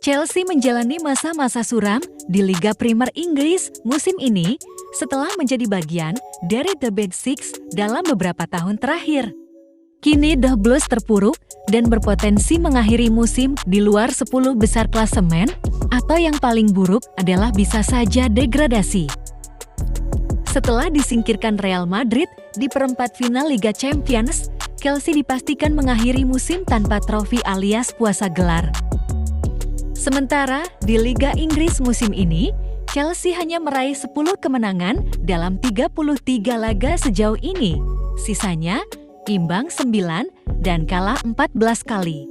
Chelsea menjalani masa-masa suram di Liga Premier Inggris musim ini setelah menjadi bagian dari The Big Six dalam beberapa tahun terakhir. Kini The Blues terpuruk dan berpotensi mengakhiri musim di luar 10 besar klasemen, atau yang paling buruk adalah bisa saja degradasi. Setelah disingkirkan Real Madrid di perempat final Liga Champions, Chelsea dipastikan mengakhiri musim tanpa trofi alias puasa gelar. Sementara di Liga Inggris musim ini, Chelsea hanya meraih 10 kemenangan dalam 33 laga sejauh ini. Sisanya imbang 9 dan kalah 14 kali.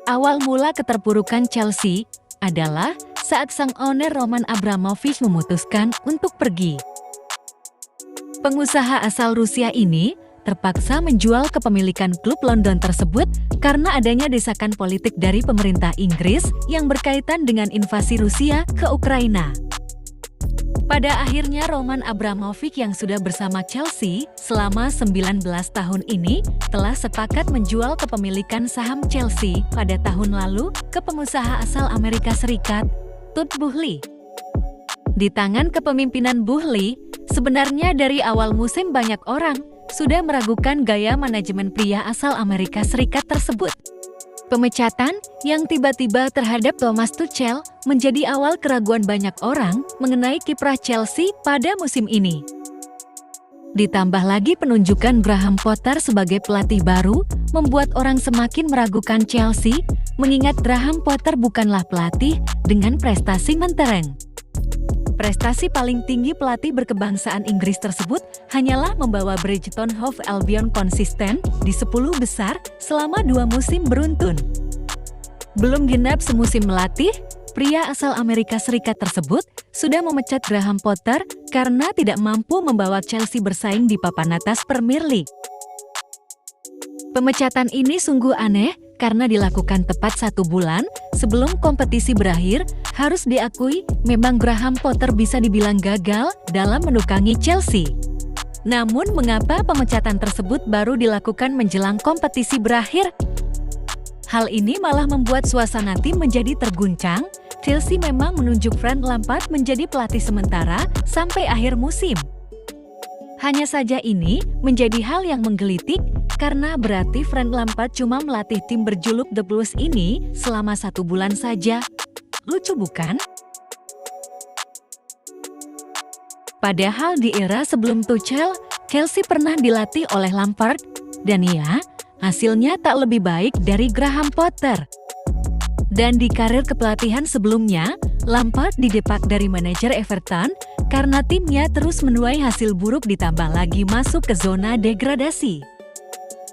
Awal mula keterpurukan Chelsea adalah saat sang owner Roman Abramovich memutuskan untuk pergi. Pengusaha asal Rusia ini terpaksa menjual kepemilikan klub London tersebut karena adanya desakan politik dari pemerintah Inggris yang berkaitan dengan invasi Rusia ke Ukraina. Pada akhirnya Roman Abramovich yang sudah bersama Chelsea selama 19 tahun ini telah sepakat menjual kepemilikan saham Chelsea pada tahun lalu ke pengusaha asal Amerika Serikat, Todd Boehly. Di tangan kepemimpinan Boehly, sebenarnya dari awal musim banyak orang sudah meragukan gaya manajemen pria asal Amerika Serikat tersebut. Pemecatan yang tiba-tiba terhadap Thomas Tuchel menjadi awal keraguan banyak orang mengenai kiprah Chelsea pada musim ini. Ditambah lagi penunjukan Graham Potter sebagai pelatih baru membuat orang semakin meragukan Chelsea, mengingat Graham Potter bukanlah pelatih dengan prestasi mentereng. Prestasi paling tinggi pelatih berkebangsaan Inggris tersebut hanyalah membawa Brighton Hove Albion konsisten di 10 besar selama 2 musim beruntun. Belum genap semusim melatih, pria asal Amerika Serikat tersebut sudah memecat Graham Potter karena tidak mampu membawa Chelsea bersaing di papan atas Premier League. Pemecatan ini sungguh aneh karena dilakukan tepat 1 bulan sebelum kompetisi berakhir. Harus diakui, memang Graham Potter bisa dibilang gagal dalam menukangi Chelsea. Namun mengapa pemecatan tersebut baru dilakukan menjelang kompetisi berakhir? Hal ini malah membuat suasana tim menjadi terguncang. Chelsea memang menunjuk Frank Lampard menjadi pelatih sementara sampai akhir musim. Hanya saja ini menjadi hal yang menggelitik, karena berarti Frank Lampard cuma melatih tim berjuluk The Blues ini selama 1 bulan saja. Lucu bukan? Padahal di era sebelum Tuchel, Chelsea pernah dilatih oleh Lampard, dan ya, hasilnya tak lebih baik dari Graham Potter. Dan di karir kepelatihan sebelumnya, Lampard didepak dari manajer Everton karena timnya terus menuai hasil buruk ditambah lagi masuk ke zona degradasi.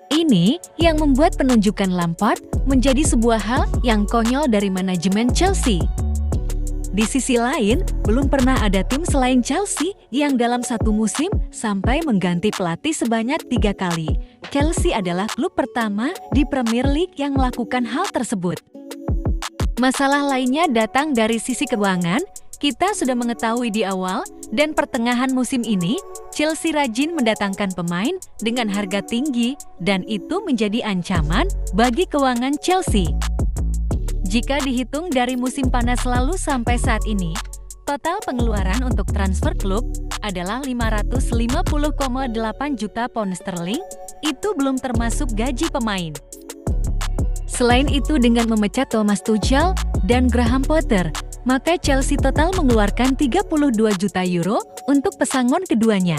Ini yang membuat penunjukan Lampard menjadi sebuah hal yang konyol dari manajemen Chelsea. Di sisi lain, belum pernah ada tim selain Chelsea yang dalam 1 musim sampai mengganti pelatih sebanyak 3 kali. Chelsea adalah klub pertama di Premier League yang melakukan hal tersebut. Masalah lainnya datang dari sisi keuangan. Kita sudah mengetahui di awal dan pertengahan musim ini, Chelsea rajin mendatangkan pemain dengan harga tinggi dan itu menjadi ancaman bagi keuangan Chelsea. Jika dihitung dari musim panas lalu sampai saat ini, total pengeluaran untuk transfer klub adalah 550,8 juta pound sterling, itu belum termasuk gaji pemain. Selain itu, dengan memecat Thomas Tuchel dan Graham Potter, maka Chelsea total mengeluarkan 32 juta euro untuk pesangon keduanya.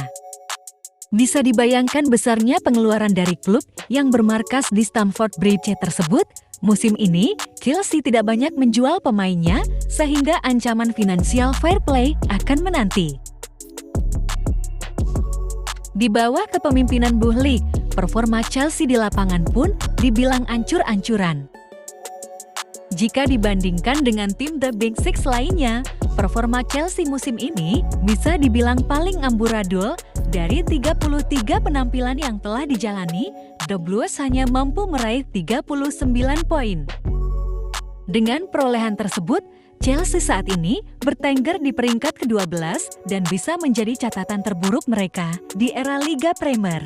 Bisa dibayangkan besarnya pengeluaran dari klub yang bermarkas di Stamford Bridge tersebut. Musim ini, Chelsea tidak banyak menjual pemainnya, sehingga ancaman finansial fair play akan menanti. Di bawah kepemimpinan Boehly, performa Chelsea di lapangan pun dibilang ancur-ancuran. Jika dibandingkan dengan tim The Big Six lainnya, performa Chelsea musim ini bisa dibilang paling amburadul. Dari 33 penampilan yang telah dijalani, The Blues hanya mampu meraih 39 poin. Dengan perolehan tersebut, Chelsea saat ini bertengger di peringkat ke-12 dan bisa menjadi catatan terburuk mereka di era Liga Premier.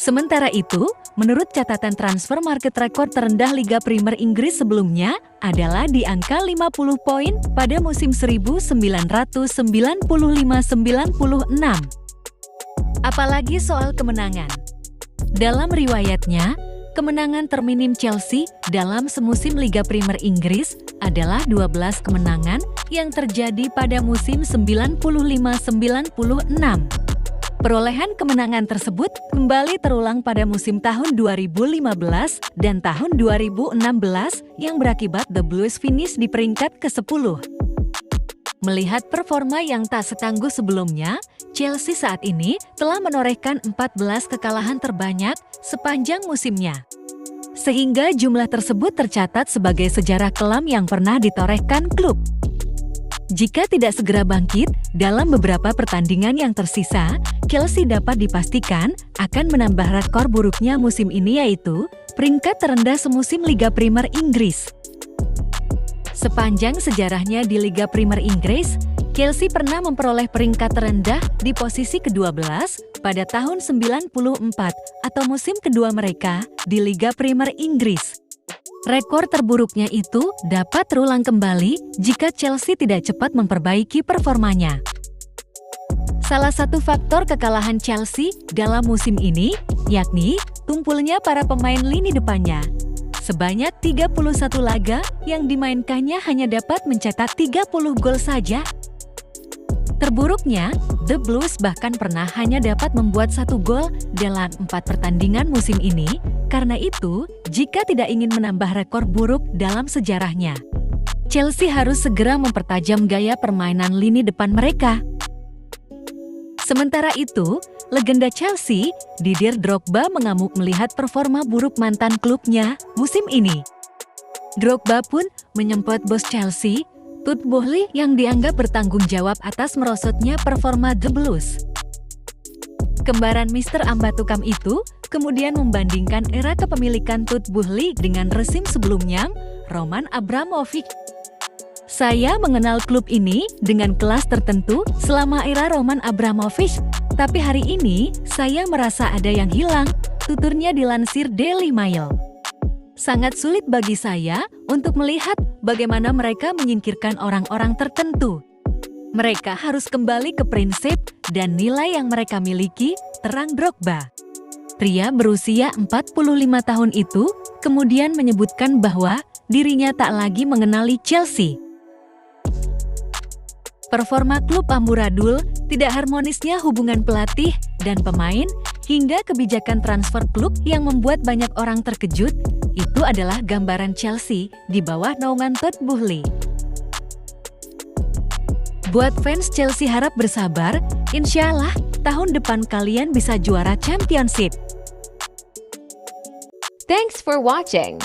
Sementara itu, menurut catatan transfer market rekor terendah Liga Primer Inggris sebelumnya adalah di angka 50 poin pada musim 1995-96. Apalagi soal kemenangan. Dalam riwayatnya, kemenangan terminim Chelsea dalam semusim Liga Primer Inggris adalah 12 kemenangan yang terjadi pada musim 95-96. Perolehan kemenangan tersebut kembali terulang pada musim tahun 2015 dan tahun 2016 yang berakibat The Blues finish di peringkat ke-10. Melihat performa yang tak setangguh sebelumnya, Chelsea saat ini telah menorehkan 14 kekalahan terbanyak sepanjang musimnya. Sehingga jumlah tersebut tercatat sebagai sejarah kelam yang pernah ditorehkan klub. Jika tidak segera bangkit dalam beberapa pertandingan yang tersisa, Chelsea dapat dipastikan akan menambah rekor buruknya musim ini, yaitu peringkat terendah semusim Liga Primer Inggris. Sepanjang sejarahnya di Liga Primer Inggris, Chelsea pernah memperoleh peringkat terendah di posisi ke-12 pada tahun 94 atau musim kedua mereka di Liga Primer Inggris. Rekor terburuknya itu dapat terulang kembali jika Chelsea tidak cepat memperbaiki performanya. Salah satu faktor kekalahan Chelsea dalam musim ini yakni tumpulnya para pemain lini depannya. Sebanyak 31 laga yang dimainkannya hanya dapat mencetak 30 gol saja. Terburuknya, The Blues bahkan pernah hanya dapat membuat 1 gol dalam 4 pertandingan musim ini. Karena itu, jika tidak ingin menambah rekor buruk dalam sejarahnya, Chelsea harus segera mempertajam gaya permainan lini depan mereka. Sementara itu, legenda Chelsea, Didier Drogba mengamuk melihat performa buruk mantan klubnya musim ini. Drogba pun menyempot bos Chelsea, Todd Boehly, yang dianggap bertanggung jawab atas merosotnya performa The Blues. Kembaran Mr. Ambatukam itu kemudian membandingkan era kepemilikan Todd Boehly dengan rezim sebelumnya, Roman Abramovich. Saya mengenal klub ini dengan kelas tertentu selama era Roman Abramovich, tapi hari ini saya merasa ada yang hilang, tuturnya dilansir Daily Mail. Sangat sulit bagi saya untuk melihat bagaimana mereka menyingkirkan orang-orang tertentu. Mereka harus kembali ke prinsip dan nilai yang mereka miliki, terang Drogba. Pria berusia 45 tahun itu kemudian menyebutkan bahwa dirinya tak lagi mengenali Chelsea. Performa klub amburadul, tidak harmonisnya hubungan pelatih dan pemain, hingga kebijakan transfer klub yang membuat banyak orang terkejut, itu adalah gambaran Chelsea di bawah naungan Todd Boehly. Buat fans Chelsea harap bersabar, insya Allah tahun depan kalian bisa juara Championship. Thanks for watching.